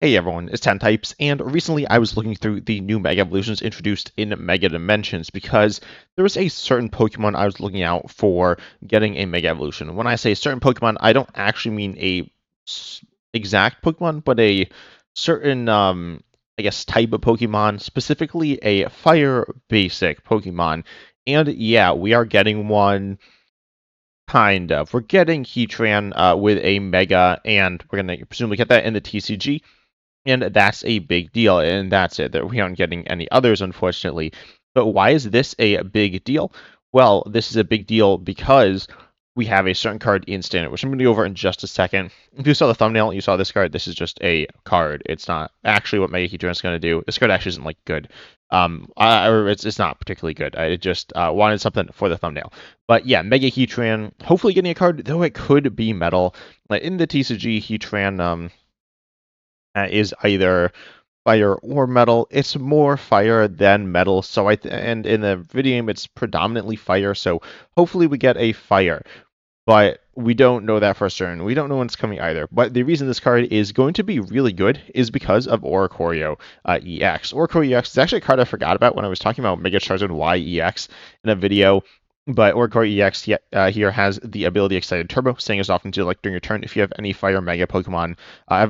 Hey everyone, it's 10 Types, and recently I was looking through the new Mega Evolutions introduced in Mega Dimensions because there was a certain Pokemon I was looking out for getting a Mega Evolution. When I say certain Pokemon, I don't actually mean a exact Pokemon, but a certain, I guess, type of Pokemon, specifically a Fire Basic Pokemon. And yeah, we are getting one. Kind of. We're getting Heatran with a Mega, and we're going to presumably get that in the TCG. And that's a big deal, and that's it. That we aren't getting any others, unfortunately. But why is this a big deal? Well, this is a big deal because we have a certain card in standard, which I'm going to go over in just a second. If you saw the thumbnail, you saw this card. This is just a card. It's not actually what Mega Heatran is going to do. This card actually isn't like good. Or it's not particularly good. I just wanted something for the thumbnail. But yeah, Mega Heatran. Hopefully getting a card, though it could be metal. Like in the TCG, Heatran is either fire or metal. It's more fire than metal. So and in the video game it's predominantly fire. So hopefully we get a fire, but we don't know that for certain. We don't know when it's coming either. But the reason this card is going to be really good is because of Oricorio EX. Oricorio EX is actually a card I forgot about when I was talking about Mega Charizard Y EX in a video. But Oricorio EX here has the ability Excited Turbo, saying as often to like during your turn, if you have any Fire Mega Pokemon,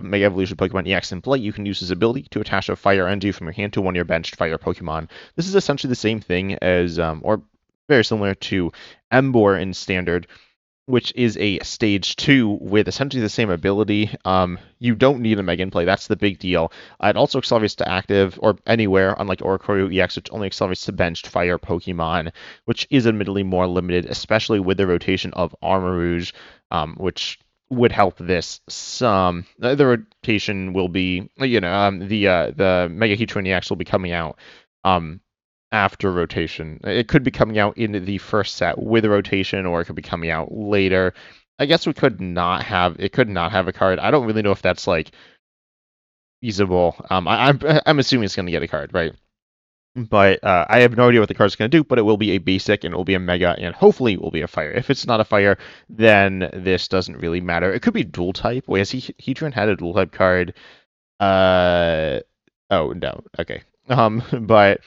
Mega Evolution Pokemon EX in play, you can use this ability to attach a Fire energy from your hand to one of your benched Fire Pokemon. This is essentially the same thing as, or very similar to Emboar in Standard, which is a stage 2 with essentially the same ability. You don't need a Mega in play. That's the big deal. It also accelerates to active or anywhere, unlike Oricorio EX, which only accelerates to benched fire Pokemon, which is admittedly more limited, especially with the rotation of Armarouge, which would help this some. The rotation will be, the Mega Heatran EX will be coming out. After rotation. It could be coming out in the first set with a rotation, or it could be coming out later. I guess we could not have it. Could not have a card. I don't really know if that's like feasible. I'm assuming it's going to get a card, right? But I have no idea what the card's going to do. But it will be a basic, and it will be a mega, and hopefully it will be a fire. If it's not a fire, then this doesn't really matter. It could be dual type. Wait, has Heatran had a dual type card? Uh, oh no. Okay. But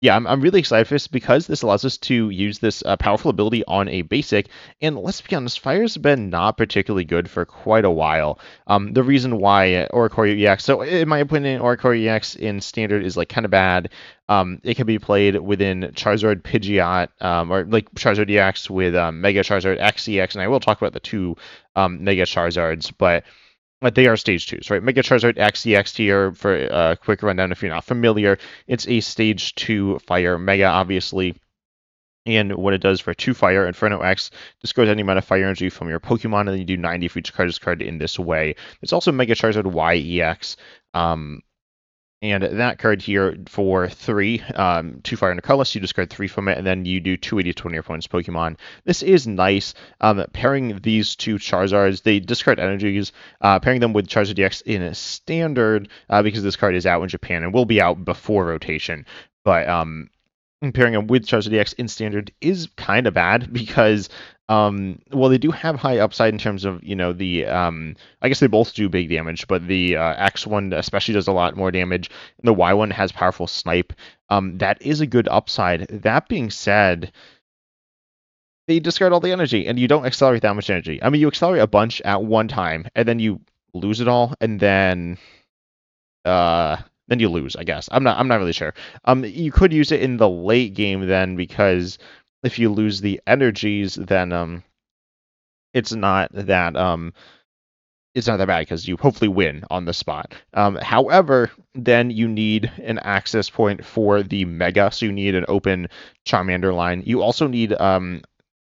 yeah, I'm really excited for this because this allows us to use this powerful ability on a basic. And let's be honest, Fire's been not particularly good for quite a while. The reason why Oricorio EX, so in my opinion, Oricorio EX in Standard is like kind of bad. It can be played within Charizard Pidgeot, or like Charizard EX with Mega Charizard X EX, and I will talk about the two Mega Charizards, but they are stage 2s, right? Mega Charizard X EX here for a quick rundown if you're not familiar. It's a stage 2 fire Mega, obviously. And what it does for 2 fire, Inferno X discards any amount of fire energy from your Pokemon, and then you do 90 for each card discarded in this way. There's also Mega Charizard Y EX. And that card here for 3, 2 fire and a colorless, you discard 3 from it, and then you do 280 to one of your opponent's Pokemon. This is nice. Pairing these two Charizards, they discard energies. Pairing them with Charizard DX in a standard, because this card is out in Japan and will be out before rotation. But pairing them with Charizard DX in standard is kind of bad because well, they do have high upside in terms of, the I guess they both do big damage, but the X one especially does a lot more damage, and the Y one has powerful snipe. That is a good upside. That being said, they discard all the energy, and you don't accelerate that much energy. I mean, you accelerate a bunch at one time, and then you lose it all, and then you lose, I guess. I'm not really sure. You could use it in the late game then, because if you lose the energies, then it's not that bad because you hopefully win on the spot. However, then you need an access point for the Mega, so you need an open Charmander line. You also need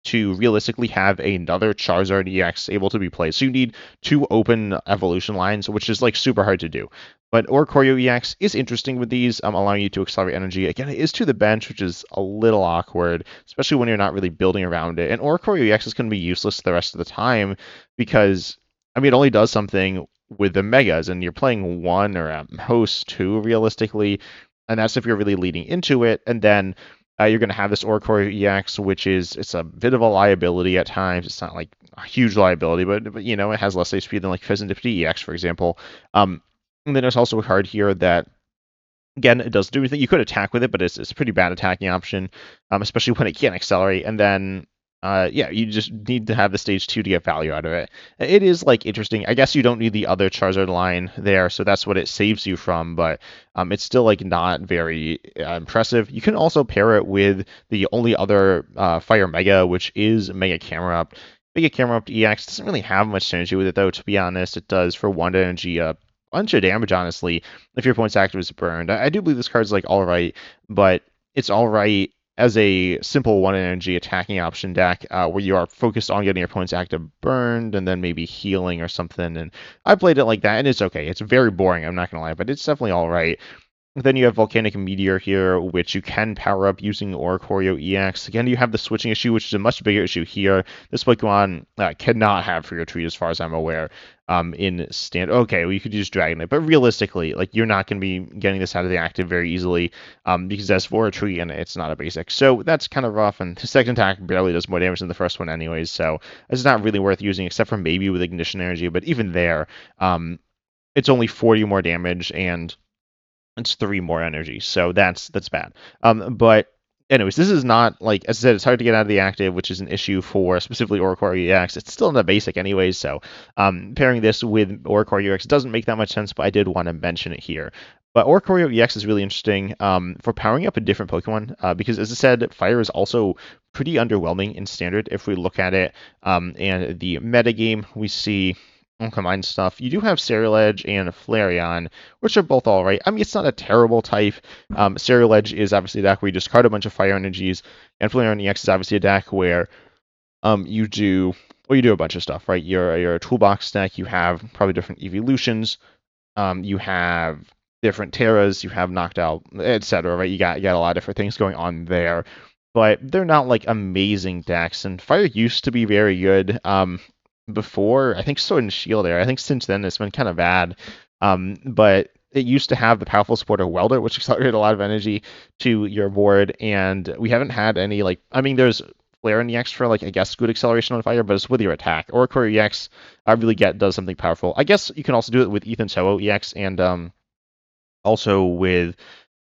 to realistically have another Charizard EX able to be played. So you need 2 open evolution lines, which is like super hard to do. But Oricorio EX is interesting with these, allowing you to accelerate energy. Again, it is to the bench, which is a little awkward, especially when you're not really building around it. And Oricorio EX is going to be useless the rest of the time because, I mean, it only does something with the Megas, and you're playing 1 or at most 2 realistically, and that's if you're really leading into it. And then you're going to have this Oricorio EX, which it's a bit of a liability at times. It's not like a huge liability, but it has less HP than like Pheasantipede EX, for example. And then there's also a card here that, again, it doesn't do anything. You could attack with it, but it's a pretty bad attacking option, especially when it can't accelerate. And then, yeah, you just need to have the stage 2 to get value out of it. It is like interesting. I guess you don't need the other Charizard line there, so that's what it saves you from. But it's still like not very impressive. You can also pair it with the only other Fire Mega, which is Mega Camera Up. Mega Camera Up EX doesn't really have much synergy with it, though. To be honest, it does for 1 energy a bunch of damage, honestly, if your points active is burned. I do believe this card's like all right, but it's all right as a simple 1 energy attacking option deck where you are focused on getting your points active burned and then maybe healing or something. And I played it like that, and it's okay. It's very boring, I'm not gonna lie, but it's definitely all right. Then you have Volcanic Meteor here, which you can power up using Oricorio EX. Again, you have the switching issue, which is a much bigger issue here. This Pokemon cannot have Free Retreat, as far as I'm aware. In stand, okay, well, you could use Dragonite, but realistically, like you're not going to be getting this out of the active very easily, because that's for a tree and it's not a basic. So that's kind of rough. And the second attack barely does more damage than the first one, anyways. So it's not really worth using, except for maybe with Ignition Energy. But even there, it's only 40 more damage and it's 3 more energy, so that's bad. But anyways, this is not like, as I said, it's hard to get out of the active, which is an issue for specifically Oricorio EX. It's still in the basic anyways, so pairing this with Oricorio EX doesn't make that much sense, but I did want to mention it here. But Oricorio EX is really interesting for powering up a different Pokemon, because as I said, Fire is also pretty underwhelming in Standard if we look at it. And the metagame, we see combined stuff. You do have Ceruledge and Flareon, which are both all right. I mean, it's not a terrible type. Ceruledge is obviously a deck where you discard a bunch of fire energies, and Flareon EX is obviously a deck where you do you do a bunch of stuff, right? You're a toolbox deck. You have probably different evolutions. You have different Terras. You have knocked out, etc. Right? You got a lot of different things going on there, but they're not like amazing decks. And Fire used to be very good. Before, I think Sword and Shield there. I think since then it's been kind of bad. But it used to have the powerful supporter Welder, which accelerated a lot of energy to your board, and we haven't had any like. I mean, there's Flare in EX for like I guess good acceleration on fire, but it's with your attack. Or Core EX really does something powerful. I guess you can also do it with Ethan Solo EX and also with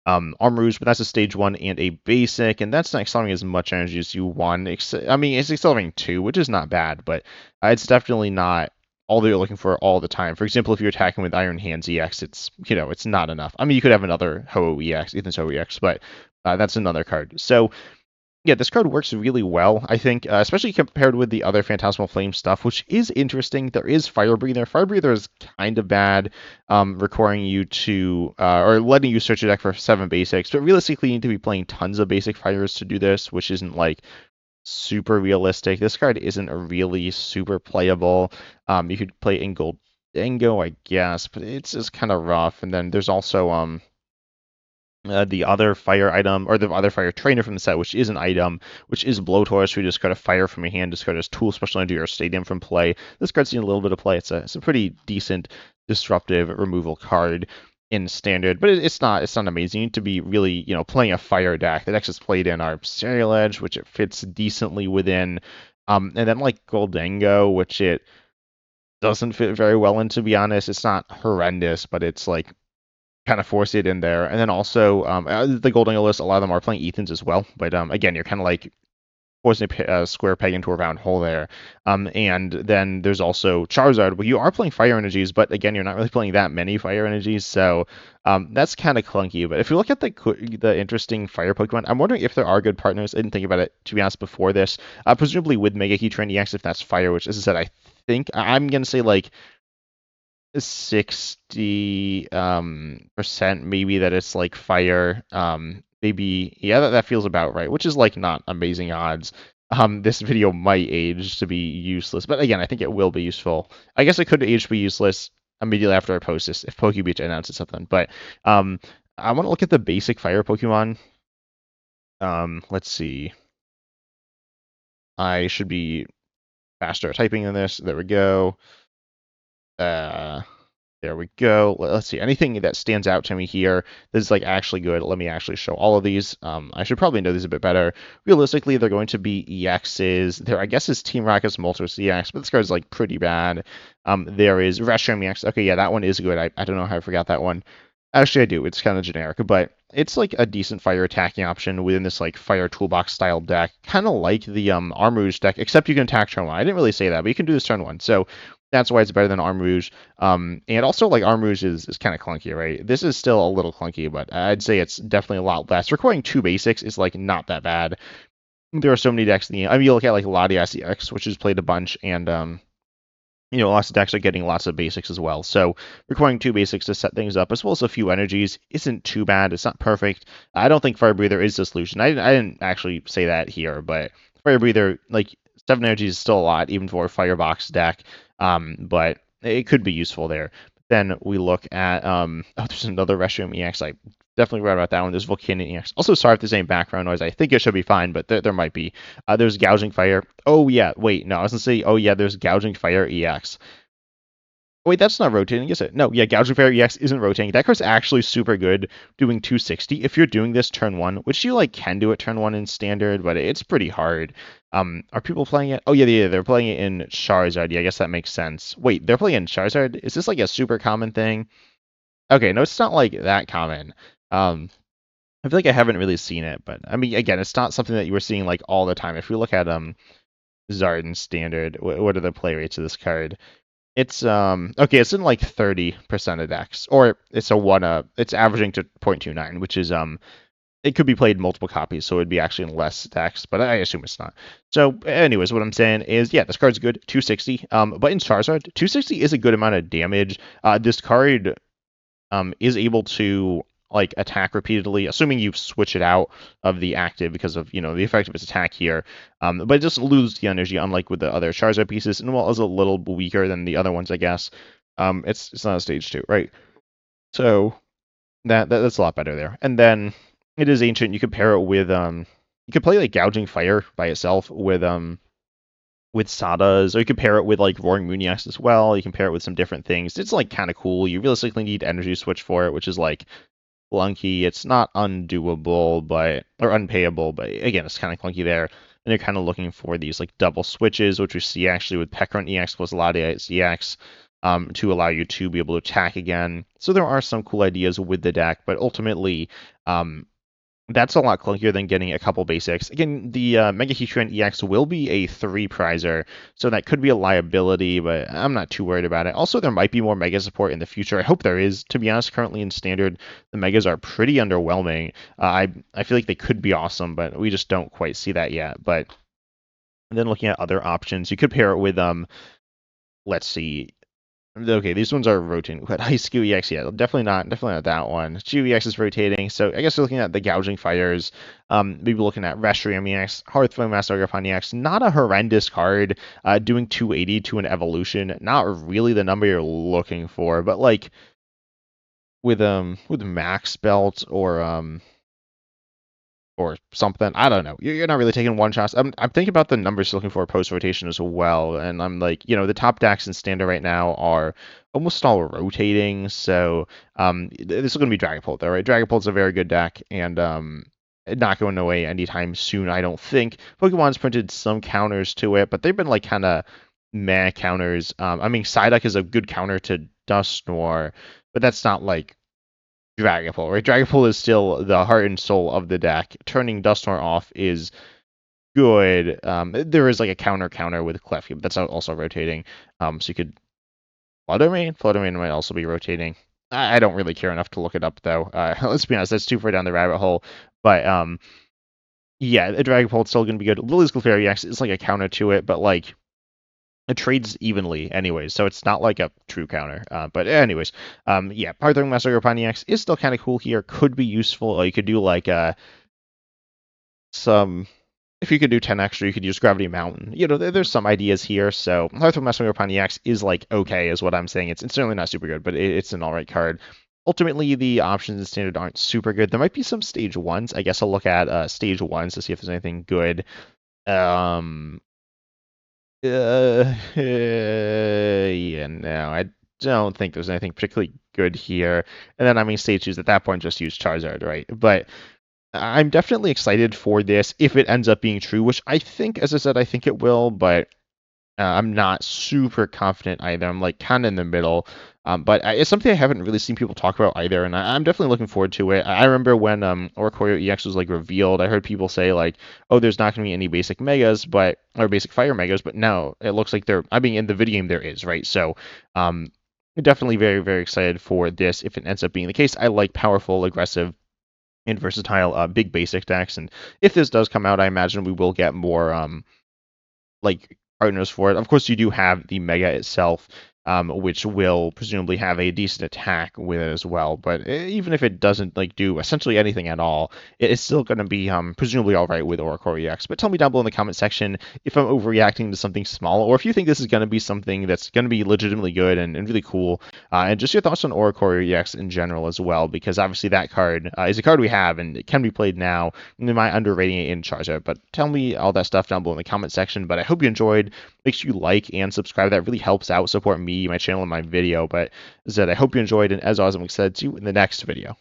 Armrouge, but that's a stage 1 and a basic, and that's not accelerating as much energy as you want. I mean, it's accelerating 2, which is not bad, but it's definitely not all that you're looking for all the time. For example, if you're attacking with Iron Hands EX, it's not enough. I mean, you could have another Ho EX, Ethan's Ho EX, but that's another card. So yeah, this card works really well, I think, especially compared with the other Phantasmal Flame stuff, which is interesting. There is Fire Breather. Fire Breather is kind of bad, requiring you to, or letting you search your deck for 7 basics, but realistically, you need to be playing tons of basic fires to do this, which isn't like super realistic. This card isn't really super playable. You could play in Gold Dingo, I guess, but it's just kind of rough. And then there's also, the other fire item, or the other fire trainer from the set, which is an item, which is Blowtorch. We discard a fire from your hand, discard as tool, special into your stadium from play. This card's seen a little bit of play. It's a pretty decent disruptive removal card in standard, but it's not amazing. You need to be really, playing a fire deck. The decks is played in our Serial Edge, which it fits decently within. And then like Goldango, which it doesn't fit very well in, to be honest. It's not horrendous, but it's like kind of force it in there. And then also the Golden list, a lot of them are playing Ethans as well. But again, you're kind of like forcing a square peg into a round hole there. And then there's also Charizard, where you are playing fire energies, but again, you're not really playing that many fire energies. So that's kind of clunky. But if you look at the interesting fire Pokemon, I'm wondering if there are good partners. I didn't think about it, to be honest, before this. Presumably with Mega Heatran EX, if that's fire, which, as I said, I think I'm going to say like 60 percent maybe that it's like fire. Maybe, yeah, that feels about right, which is like not amazing odds. This video might age to be useless, but again, I think it will be useful. I guess it could age to be useless immediately after I post this if PokeBeach announces something. But I want to look at the basic fire Pokemon. Let's see. I should be faster at typing in this. There we go. There we go. Let's see. Anything that stands out to me here that is like actually good. Let me actually show all of these. I should probably know these a bit better. Realistically, they're going to be EXs. There, I guess, is Team Rocket's Moltres EX, but this card's like pretty bad. There is Reshiram EX. Okay, yeah, that one is good. I don't know how I forgot that one. Actually, I do. It's kind of generic, but it's like a decent fire attacking option within this like fire toolbox style deck. Kind of like the Armarouge deck, except you can attack turn one. I didn't really say that, but you can do this turn one. So that's why it's better than Armarouge. And also like Armarouge is kind of clunky, right? This is still a little clunky, but I'd say it's definitely a lot less. Requiring two basics is like not that bad. There are so many decks in the game. I mean, you look at like Latias EX, which is played a bunch, and lots of decks are getting lots of basics as well. So requiring two basics to set things up, as well as a few energies, isn't too bad. It's not perfect. I don't think Fire Breather is the solution. I didn't actually say that here, but Fire Breather, like, 7 energies is still a lot, even for a Firebox deck. But it could be useful there. Then we look at, there's another Reshiram EX. I definitely read about that one. There's Volcanion EX. Also, sorry if there's any background noise. I think it should be fine, but there might be. There's Gouging Fire. Oh, yeah. Wait, no, I was going to say, oh, yeah, there's Gouging Fire EX. Wait, that's not rotating, is it? No, yeah, Gouging Fire EX isn't rotating. That card's actually super good doing 260. If you're doing this turn 1, which you, like, can do it turn 1 in Standard, but it's pretty hard. Are people playing it? Oh, yeah, they're playing it in Charizard. Yeah, I guess that makes sense. Wait, they're playing in Charizard? Is this, like, a super common thing? Okay, no, it's not, like, that common. I feel like I haven't really seen it, but I mean, again, it's not something that you were seeing like all the time. If we look at Zardin Standard, what are the play rates of this card? It's okay, it's in like 30% of decks, or it's a one it's averaging to 0.29, which is it could be played multiple copies, so it'd be actually in less decks, but I assume it's not. So, anyways, what I'm saying is, yeah, this card's good, 260. But in Charizard, 260 is a good amount of damage. This card is able to like attack repeatedly, assuming you switch it out of the active because of the effect of its attack here. But it doesn't lose the energy, unlike with the other Charizard pieces, and while it's a little weaker than the other ones, I guess. It's not a stage 2, right? So that's a lot better there. And then it is ancient. You could pair it with you could play like Gouging Fire by itself with Sadas, or you can pair it with like Roaring Mooniacs as well. You can pair it with some different things. It's like kind of cool. You realistically need energy switch for it, which is like clunky. It's not undoable, but or unpayable, but again, it's kind of clunky there. And you're kind of looking for these like double switches, which we see actually with Pekron EX plus Latias EX, to allow you to be able to attack again. So there are some cool ideas with the deck, but ultimately, that's a lot clunkier than getting a couple basics. Again, the Mega Heatran EX will be a 3-prizer, so that could be a liability, but I'm not too worried about it. Also, there might be more Mega support in the future. I hope there is. To be honest, currently in Standard, the Megas are pretty underwhelming. I feel like they could be awesome, but we just don't quite see that yet. But then looking at other options, you could pair it with, let's see, okay, these ones are rotating. But Ice Q EX, yeah, definitely not that one. GeoEX is rotating, so I guess we're looking at the Gouging Fires. Maybe looking at Reshiram EX, Hearthflame Master Agafon EX. Not a horrendous card. Doing 280 to an evolution, not really the number you're looking for, but like with Max Belt or something. I don't know. You're not really taking one shots. I'm thinking about the numbers looking for post rotation as well, and I'm like, the top decks in Standard right now are almost all rotating. So this is going to be Dragapult though, right? Dragapult's a very good deck, and not going away anytime soon, I don't think. Pokemon's printed some counters to it, but they've been like kind of meh counters. I mean, Psyduck is a good counter to Dusknoir, but that's not like Dragapult, right? Dragapult is still the heart and soul of the deck. Turning Dusknoir off is good. There is like a counter with Klefki, but that's also rotating. So you could Fluttermane. Fluttermane might also be rotating. I don't really care enough to look it up though. Let's be honest, that's too far down the rabbit hole. But yeah, the Dragapult's still gonna be good. Lily's Clefairy X is like a counter to it, but like it trades evenly anyways, so it's not like a true counter. But anyways, yeah, Parthong Master X is still kind of cool here. Could be useful. Or you could do like some. If you could do 10 extra, you could use Gravity Mountain. There's some ideas here. So Parthong Master X is like okay, is what I'm saying. It's certainly not super good, but it's an alright card. Ultimately, the options in Standard aren't super good. There might be some stage ones. I guess I'll look at stage ones to see if there's anything good. Yeah, no, don't think there's anything particularly good here. And then, I mean, stage 2s at that point just use Charizard, right? But I'm definitely excited for this if it ends up being true, which I think, as I said, I think it will, but I'm not super confident either. I'm like kind of in the middle. It's something I haven't really seen people talk about either, and I'm definitely looking forward to it. I remember when Oricorio EX was like revealed, I heard people say like, "Oh, there's not going to be any basic megas, or basic fire megas," but no, it looks like there. I mean, in the video game there is, right? So, um, definitely very very excited for this if it ends up being the case. I like powerful, aggressive, and versatile big basic decks, and if this does come out, I imagine we will get more like partners for it. Of course, you do have the Mega itself, which will presumably have a decent attack with it as well. But even if it doesn't like do essentially anything at all, it is still going to be presumably all right with Oricorio EX. But tell me down below in the comment section if I'm overreacting to something small, or if you think this is going to be something that's going to be legitimately good and really cool. And just your thoughts on Oricorio EX in general as well, because obviously that card is a card we have and it can be played now. Am I underrating it in Charizard? But tell me all that stuff down below in the comment section. But I hope you enjoyed. Make sure you like and subscribe. That really helps out, support me, my channel, and my video. But as I said, I hope you enjoyed. And as always, I'm excited to see you in the next video.